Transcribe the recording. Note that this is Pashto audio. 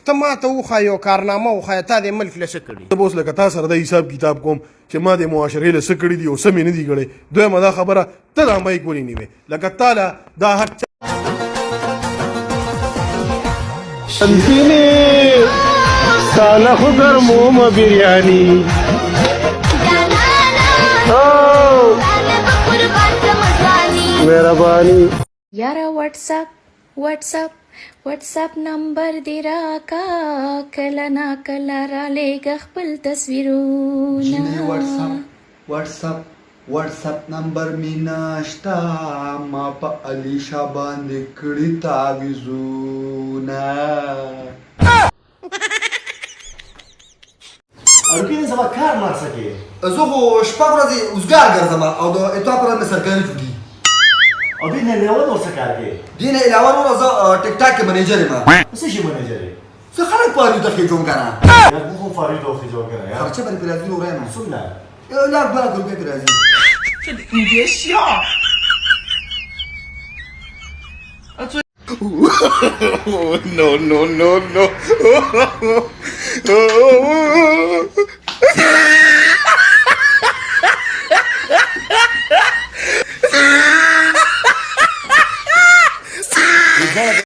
ته ما ته وښایه کارنامه وښایه تا دې ملک له څه کړي. زه به اوس لکه تا سره د حساب کتاب کوم چې ما د معاشرې له څه کړي دي او څه مې نه دي کړی. دویمه دا خبره ته دا مایک ولې نیوې لکه تا له دا حق साला खुकर मोम बिरयानी मेहरबानी यारा व्हाट्सएप नंबर दे राका कला ना कला रालेगा खपल तस्वीरोना व्हाट्सएप नंबर मी नष्टा मा په अलीशा باندې کړی تعویذونه अड़की ने सभा कार मार सके زه خو شپږ ورځې اوسګار ګرځم او د اتوا پر مې سرکاري ټوټي अभी ने लेवल और सकार के دې نه علاوه نور زه ټیک ټاک کې منیجر یم उसे شي منیجر زه خلک پاره ته کې جوړ کړم यार वो फारी तो से जोड़ कर यार خرچه باندې پیراځي نور یم सुन ना لا بلا ګروپه پیراځي no.